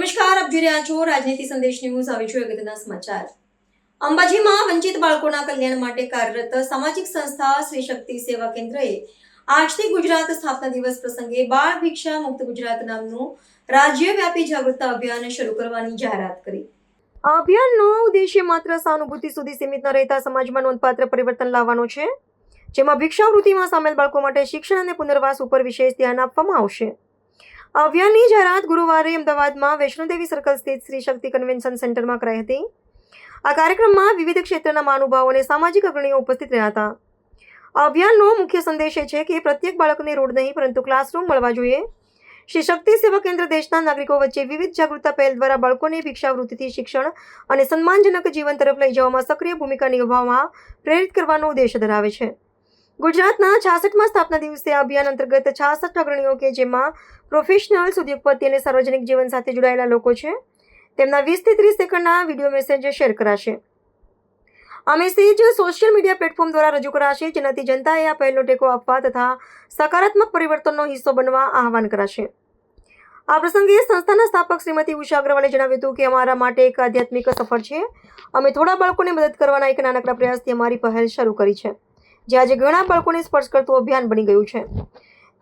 નમસ્કાર, આપ જોઈ રહ્યા છો રાજનીતિ સંદેશ ન્યૂઝ. આવી છે અગત્યના સમાચાર. અંબાજીમાં વંચિત બાળકોના કલ્યાણ માટે કાર્યરત સામાજિક સંસ્થા શ્રી શક્તિ સેવા કેન્દ્રએ આજથી ગુજરાત સ્થાપના દિવસ પ્રસંગે બાળ ભિક્ષા મુક્ત ગુજરાત નામનું રાજ્યવ્યાપી જાગૃતતા અભિયાન શરૂ કરવાની જાહેરાત કરી. આ અભિયાનનો ઉદ્દેશ્ય માત્ર સહાનુભૂતિ સુધી સીમિત ન રહેતા સમાજમાં નોંધપાત્ર પરિવર્તન લાવવાનો છે, જેમાં ભિક્ષાવૃત્તિમાં સામેલ બાળકો માટે શિક્ષણ અને પુનર્વાસ ઉપર વિશેષ ધ્યાન આપવામાં આવશે. આ અભિયાનની જાહેરાત ગુરુવારે અમદાવાદમાં વૈષ્ણોદેવી સર્કલ સ્થિત શ્રી શક્તિ કન્વેન્શન સેન્ટરમાં કરાઈ હતી. આ કાર્યક્રમમાં વિવિધ ક્ષેત્રના મહાનુભાવો અને સામાજિક અગ્રણીઓ ઉપસ્થિત રહ્યા હતા. આ અભિયાનનો મુખ્ય સંદેશ એ છે કે પ્રત્યેક બાળકને રોડ નહીં પરંતુ ક્લાસરૂમ મળવા જોઈએ. શ્રી શક્તિ સેવા કેન્દ્ર દેશના નાગરિકો વચ્ચે વિવિધ જાગૃતતા પહેલ દ્વારા બાળકોને ભિક્ષાવૃત્તિથી શિક્ષણ અને સન્માનજનક જીવન તરફ લઈ જવામાં સક્રિય ભૂમિકા નિભાવવામાં પ્રેરિત કરવાનો ઉદ્દેશ ધરાવે છે. ગુજરાતના 66માં સ્થાપના દિવસે આ અભિયાન અંતર્ગત 66 અગ્રણીઓ કે જેમાં પ્રોફેશનલ્સ, ઉદ્યોગપતિ અને સાર્વજનિક જીવન સાથે જોડાયેલા લોકો છે, તેમના 20 થી 30 સેકન્ડના વિડીયો મેસેજ શેર કરાશે. આ મેસેજ સોશિયલ મીડિયા પ્લેટફોર્મ દ્વારા રજૂ કરાશે, જેનાથી જનતાએ આ પહેલનો ટેકો આપવા તથા સકારાત્મક પરિવર્તનનો હિસ્સો બનવા આહવાન કરાશે. આ પ્રસંગે સંસ્થાના સ્થાપક શ્રીમતી ઉષા અગ્રવાલે જણાવ્યું હતું કે અમારા માટે એક આધ્યાત્મિક સફર છે. અમે થોડા બાળકોને મદદ કરવાના એક નાનકડા પ્રયાસથી અમારી પહેલ શરૂ કરી છે, જે આજે ઘણા બાળકોને સ્પર્શ કરતું અભિયાન બની ગયું છે.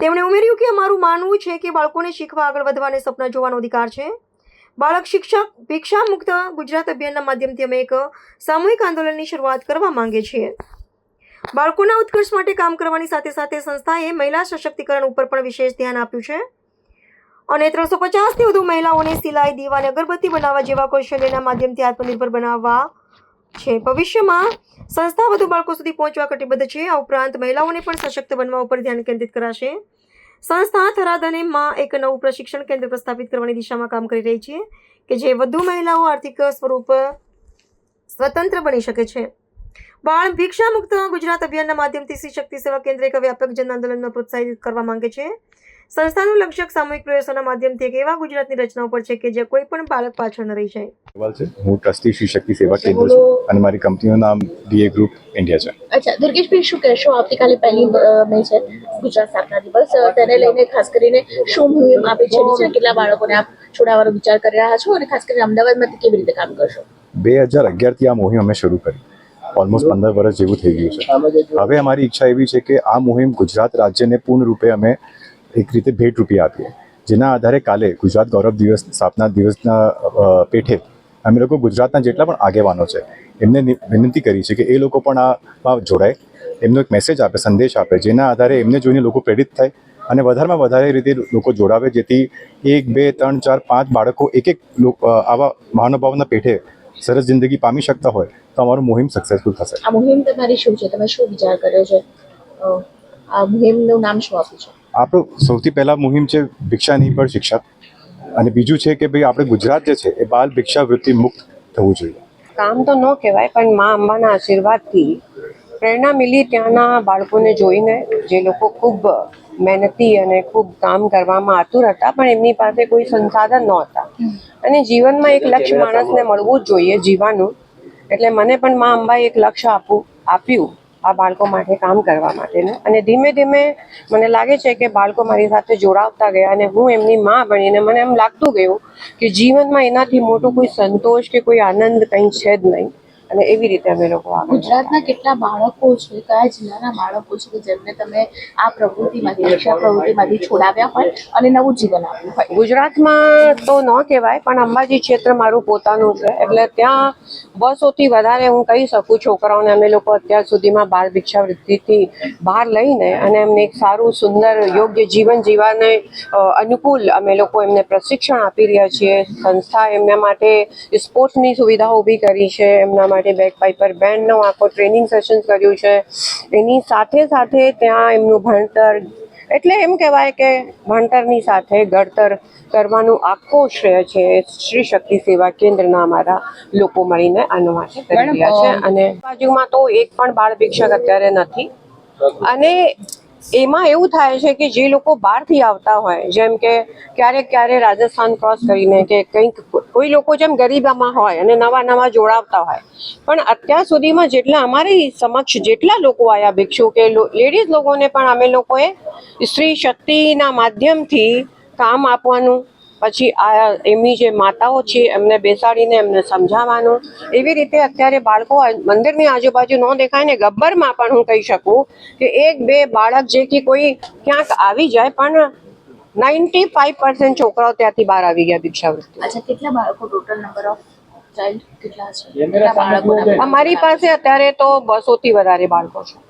તેમણે ઉમેર્યું કે અમારું માનવું છે કે બાળકોને શીખવા, આગળ વધવા અને સપના જોવાનો અધિકાર છે. બાળક શિક્ષક ભિક્ષા મુક્ત ગુજરાત અભિયાનના માધ્યમથી અમે એક સામૂહિક આંદોલનની શરૂઆત કરવા માંગીએ છીએ. બાળકોના ઉત્કર્ષ માટે કામ કરવાની સાથે સાથે સંસ્થાએ મહિલા સશક્તિકરણ ઉપર પણ વિશેષ ધ્યાન આપ્યું છે અને 350થી વધુ મહિલાઓને સિલાઈ, દીવા અને અગરબત્તી બનાવવા જેવા કૌશલ્યના માધ્યમથી આત્મનિર્ભર બનાવવા છે. ભવિષ્યમાં સંસ્થા વધુ બાળકો સુધી પહોંચવા કટિબદ્ધ છે. આ ઉપરાંત મહિલાઓને પણ સશક્ત બનવા ઉપર ધ્યાન કેન્દ્રિત કરાશે. સંસ્થા થરાદ અને માં એક નવું પ્રશિક્ષણ કેન્દ્ર પ્રસ્થાપિત કરવાની દિશામાં કામ કરી રહી છે કે જે વધુ મહિલાઓ આર્થિક સ્વરૂપ સ્વતંત્ર બની શકે છે. બાળ ભિક્ષા મુક્ત ગુજરાત અભિયાનના માધ્યમથી શ્રી શક્તિ સેવા કેન્દ્ર એક વ્યાપક જન આંદોલનને પ્રોત્સાહિત કરવા માંગે છે. સંસ્થાનું લક્ષ્ય સામૂહિક પ્રયાસોના માધ્યમથી એક એવા ગુજરાતની રચના ઉપર છે કે જે કોઈ પણ બાળક પાછળ ન રહી જાય. હું ટ્રસ્ટી શ્રી શક્તિ સેવા કેન્દ્ર છું અને મારી કંપનીનું નામ ડીએ ગ્રુપ ઇન્ડિયા છે. અચ્છા, દુર્ગેશભાઈ, શું કહેશો? આવતીકાલે પહેલી મે છે ગુજરાત સ્થાપના દિવસ, તેને લઈને ખાસ કરીને શું મુહિમ આપી છે? કેટલા બાળકોને આપ છોડાવવાનો વિચાર કરી રહ્યા છો અને ખાસ કરીને અમદાવાદમાંથી કેવી રીતે કામ કરશો? 2011થી આ મુહિમ અમે શરૂ કરી. ઓલમોસ્ટ 15 વર્ષ જેવું થઈ ગયું છે. હવે અમારી ઈચ્છા એવી છે કે આ મુહિમ ગુજરાત રાજ્યને પૂર્ણ રૂપે અમે એક રીતે ભેટ રૂપે આપીએ, જેના આધારે કાલે ગુજરાત ગૌરવ દિવસ સ્થાપના દિવસના પેઠે અમે લોકો ગુજરાતના જેટલા પણ આગેવાનો છે એમને વિનંતી કરી છે કે એ લોકો પણ આમાં જોડાય, એમનો એક મેસેજ આપે, સંદેશ આપે, જેના આધારે એમને જોઈને લોકો પ્રેરિત થાય અને વધારેમાં વધારે રીતે લોકો જોડાવે, જેથી 1, 2, 3, 4, 5 બાળકો એક આવા મહાનુભાવોના પેઠે સરસ જિંદગી પામી શકતા હોય તો અમારું મુહિમ સક્સેસફુલ થશે. આ મુહિમ તમારી શું છે? તમે શું વિચાર કર્યો છે? આ મુહિમનું નામ શું આપ્યું છે? આપણું સૌથી પહેલા મુહિમ છે ભિક્ષા નહીં પણ શિક્ષક, અને બીજું છે કે ભાઈ આપણે ગુજરાત જે છે એ બાલ ભિક્ષાવૃત્તિ મુક્ત થવું જોઈએ. કામ તો ન કહેવાય, પણ મા અંબાના આશીર્વાદથી પ્રેરણા મિલી ત્યાંના બાળકોને જોઈને, જે લોકો ખૂબ મહેનતી અને ખૂબ કામ કરવામાં આતુર હતા પણ એમની પાસે કોઈ સંસાધન નહોતા અને જીવનમાં એક લક્ષ્ય માણસને મળવું જ જોઈએ જીવવાનું. એટલે મને પણ મા અંબાએ એક લક્ષ્ય આપ્યું આ બાળકો માટે કામ કરવા માટેનું, અને ધીમે ધીમે મને લાગે છે કે બાળકો મારી સાથે જોડાવતા ગયા અને હું એમની માં બનીને મને એમ લાગતું ગયું કે જીવનમાં એનાથી મોટું કોઈ સંતોષ કે કોઈ આનંદ કંઈ છે જ નહીં. અને એવી રીતે અમે લોકો ગુજરાતના કેટલા બાળકો છે, કયા જિલ્લાના બાળકો છે કે જેમને તમે આ પ્રવૃત્તિમાંથી, શિક્ષા પ્રવૃત્તિમાંથી છોડાવ્યા હોય અને નવું જીવન આપ્યું હોય? ગુજરાતમાં તો ન કહેવાય, પણ અંબાજી ક્ષેત્ર મારું પોતાનું છે, એટલે ત્યાં 200થી વધારે હું કહી શકું છોકરાઓને અમે લોકો અત્યાર સુધીમાં બાળ ભિક્ષાવૃત્તિથી બહાર લઈને અને એમને એક સારું, સુંદર, યોગ્ય જીવન જીવવાને અનુકૂળ અમે લોકો એમને પ્રશિક્ષણ આપી રહ્યા છીએ. સંસ્થા એમના માટે સ્પોર્ટ્સની સુવિધાઓ ઊભી કરી છે, એમના માટે બેક પાઇપર બેન્ડનો આખો ટ્રેનિંગ સેશન કર્યું છે. એની સાથે સાથે ત્યાં એમનું ભણતર, એટલે એમ કહેવાય કે ભણતરની સાથે ઘડતર કરવાનું આખો શ્રેય છે શ્રી શક્તિ સેવા કેન્દ્રના અમારા લોકો મળીને આનો માટે કરી રહ્યા છે. અને બાજુમાં તો એક પણ બાળ ભિક્ષક અત્યારે નથી. અને એમાં એવું થાય છે કે જે લોકો બહારથી આવતા હોય, જેમ કે ક્યારે રાજસ્થાન ક્રોસ કરીને કે કંઈક, કોઈ લોકો જેમ ગરીબામાં હોય અને નવા જોડાવતા હોય, પણ અત્યાર સુધીમાં જેટલા અમારી સમક્ષ જેટલા લોકો આવ્યા ભિક્ષુ કે લેડીઝ લોકોને પણ અમે લોકોએ સ્ત્રી શક્તિના માધ્યમથી કામ આપવાનું પછી આ એમની જે માતાઓ છે એમને બેસાડીને એમને સમજાવવાનું. એવી રીતે અત્યારે બાળકો મંદિરની આજુબાજુ ન દેખાય ને ગબ્બરમાં પણ હું કહી શકું કે 1-2 બાળક જે કે કોઈ ક્યાંક આવી જાય, પણ 95% છોકરાઓ ત્યાંથી બહાર આવી ગયા ભિક્ષાવૃત્તિ. અચ્છા, કેટલા બાળકો ટોટલ નંબર ઓફ ચાઇલ્ડ કેટલા છે? કેટલા બાળકો? અમારી પાસે અત્યારે તો 200 થી વધારે બાળકો છે.